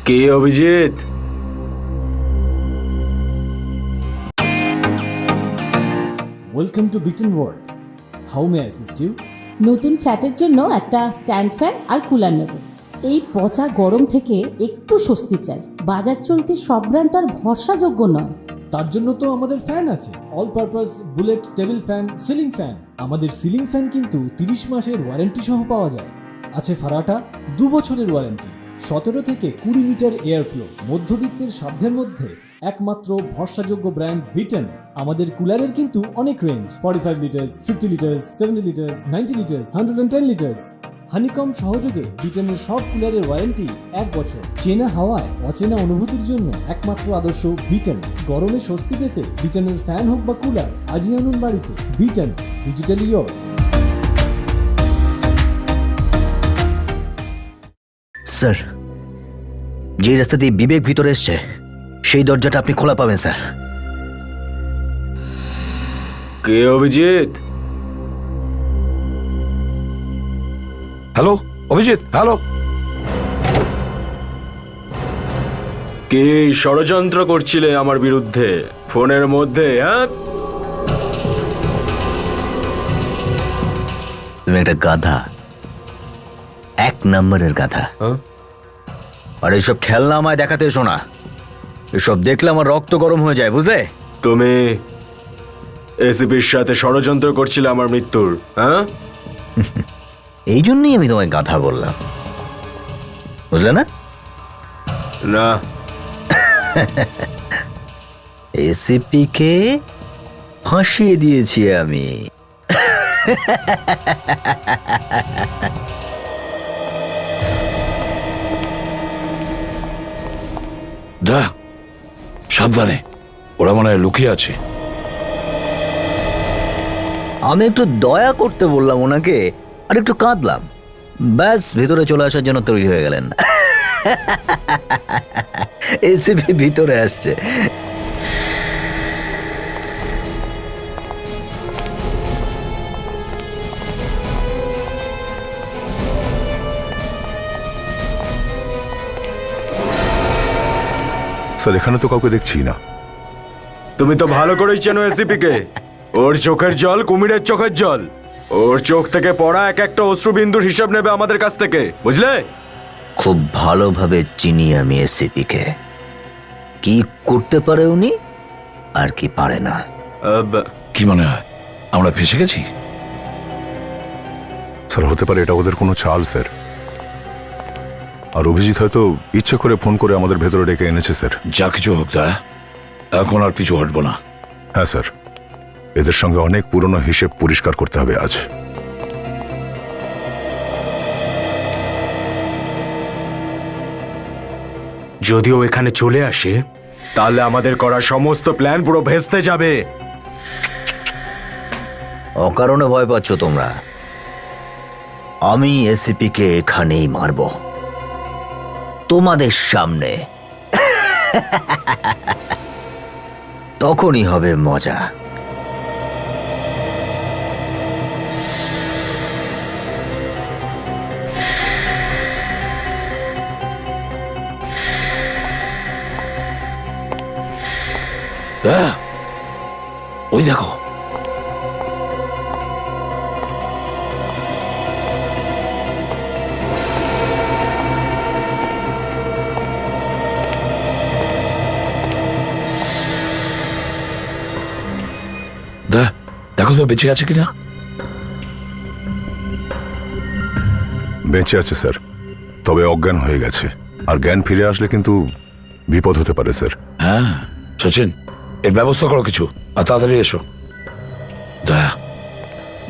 কে Abhijit? Welcome to Biten World, how may I assist you? নতুন ফ্ল্যাটের জন্য একটা স্ট্যান্ড ফ্যান আর কুলার নেব। এই পচা গরম থেকে একটু স্বস্তি চাই। বাজার চলতে সব ব্র্যান্ড আর ভরসাযোগ্য নয়। তার জন্য তো আমাদের ফ্যান আছে, all purpose bullet table fan, ceiling fan. আমাদের সিলিং ফ্যান কিন্তু 30 মাসের ওয়ারেন্টি সহ পাওয়া যায়। আছে ফারাটা 2 বছরের ওয়ারেন্টি, 17 থেকে 20 মিটার এয়ার ফ্লো, মধ্যবিত্তের সাধ্যের মধ্যে একমাত্র ভরসাযোগ্য ব্র্যান্ড বিটেন। আমাদের কুলারের কিন্তু অনেক range, 45 litres, 50 litres, 70 litres, 90 litres, 110 litres. Honeycomb সহযোগে বিটেনের সব কুলারের ওয়ারেন্টি 1 বছর। চেনা হাওয়ায় অচেনা অনুভূতির জন্য একমাত্র আদর্শ বিটেন। গরমে স্বস্তি পেতে বিটেনের ফ্যান হোক বা কুলার, আজই আনুন বাড়িতে। Beaten, digitally yours. স্যার যে রাস্তা দিয়ে বিবেক ভিতরে এসছে সেই দরজাটা আপনি খোলা পাবেন স্যার। কে অভিজিৎ? Hello Abhijit, hello. কে ষড়যন্ত্র করছিলে আমার বিরুদ্ধে ফোনের মধ্যে? হ্যাঁ, তুমি একটা গাধা, 1 নম্বরের গাধা। আর এইসব খেলনা আমায় দেখাতে এসো না, এসব দেখলে আমার রক্ত গরম হয়ে যায়, বুঝলে? তুমি এসিপির সাথে ষড়যন্ত্র করছিলে আমার মৃত্যুর, হ্যাঁ? এই জন্যই আমি তোমায় গাধা বললাম, বুঝলে না? না, এসিপি কে ফাঁসিয়ে দিয়েছি আমি। দা সাবধানে, ওরা মনে হয় লুকিয়ে আছে। আমি একটু দয়া করতে বললাম ওনাকে, আর একটু কাঁদলাম, ব্যাস ভেতরে চলে আসার জন্য তৈরি হয়ে গেলেন। এসিপি ভিতরে আসছে। স্যার এখানে তো কাউকে দেখছি না। তুমি তো ভালো করেই চেনো এসিপি কে। ওর চোখের জল কুমিরের চোখের জল। ওর চোখ থেকে পড়া এক একটা অশ্রুবিন্দুর হিসাব নেবে আমাদের কাছ থেকে, বুঝলে? খুব ভালোভাবে চিনি আমি এসিপি কে, কি করতে পারে উনি আর কি পারে না। কি মনে হয় আমরা ফেসে গেছি? স্যার হতে পারে এটা ওদের কোনো চাল স্যার, আর অভিজিৎ হয়তো ইচ্ছে করে ফোন করে আমাদের ভেতরে ডেকে এনেছে স্যার। যা কিছু হোক দা, এখন আর পিছু হটবো না। হ্যাঁ স্যার, এদের সঙ্গে অনেক পুরনো হিসেব পরিষ্কার করতে হবে আজ। যদিও এখানে চলে আসে তাহলে আমাদের করা সমস্ত প্ল্যান পুরো ভেস্তে যাবে। অকারণে ভয় পাচ্ছ তোমরা, আমি এসিপি কে এখানেই মারব তোমাদের সামনে। তখনই হবে মজা। ওই দেখো, দেখো তো বেঁচে আছে কিনা। বেঁচে আছে স্যার, তবে অজ্ঞান হয়ে গেছে। আর জ্ঞান ফিরে আসলে কিন্তু বিপদ হতে পারে স্যার। হ্যাঁ সচিন, এর ব্যবস্থা করো কিছু, আর তাড়াতাড়ি এসো। দয়া,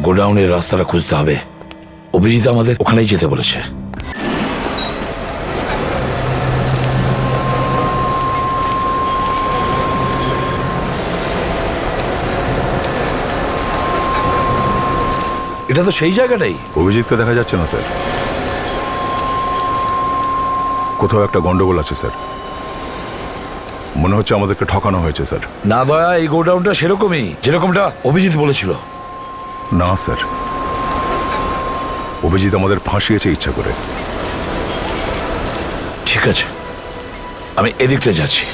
গোডাউনের রাস্তাটা খুঁজতে হবে। অভিজিৎ আমাদের ওখানেই যেতে বলেছে। এটা তো সেই জায়গাটাই। অভিজিৎকে দেখা যাচ্ছে না স্যার, কোথাও একটা গন্ডগোল আছে স্যার। মনে হচ্ছে আমাদেরকে ঠকানো হয়েছে স্যার। না দয়া, এই গোডাউনটা সেরকমই যেরকমটা অভিজিৎ বলেছিল। না স্যার, অভিজিৎ আমাদের ফাঁসিয়েছে ইচ্ছা করে। ঠিক আছে, আমি এদিকটা যাচ্ছি।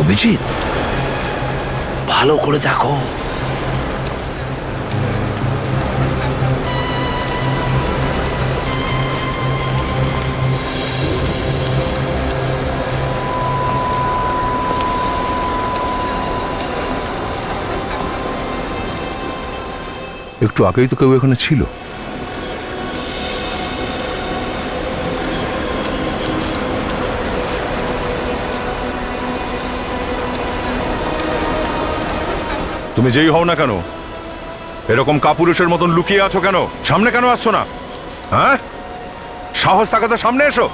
অভিজিৎ, ভালো করে দেখো। একটু আগেই তো কেউ এখানে ছিল। তুমি যেই হও না কেন, এরকম কাপুরুষের মতন লুকিয়ে আছো কেন? সামনে কেন আসছো না? হ্যাঁ, সাহস থাকাতে সামনে এসো।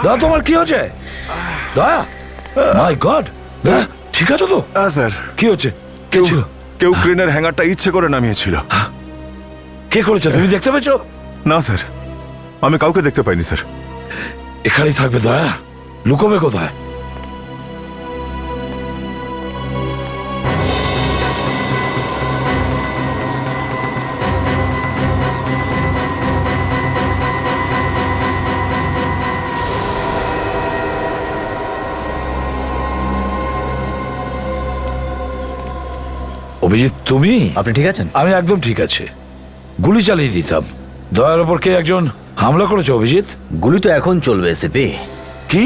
দয়া, তোমার কি হচ্ছে? দয়া, মাই গড, দয়া ঠিক আছে তো? হ্যাঁ স্যার। কি হচ্ছে? কে ছিল? কেউ ক্রেনের হ্যাঙ্গারটা ইচ্ছে করে নামিয়েছিল। কে করেছে? তুমি দেখতে পেয়েছো? না স্যার, আমি কাউকে দেখতে পাইনি স্যার। এখানেই থাকবে দয়া, লুকোবে কোথায়? অভিজিৎ, তুমি? আপনি ঠিক আছেন? আমি একদম ঠিক আছে। গুলি চালিয়ে দিতাম। দয়ার ওপর কে একজন হামলা করেছে অভিজিৎ। গুলি তো এখন চলবে এসিপি। কি?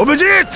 অভিজিৎ!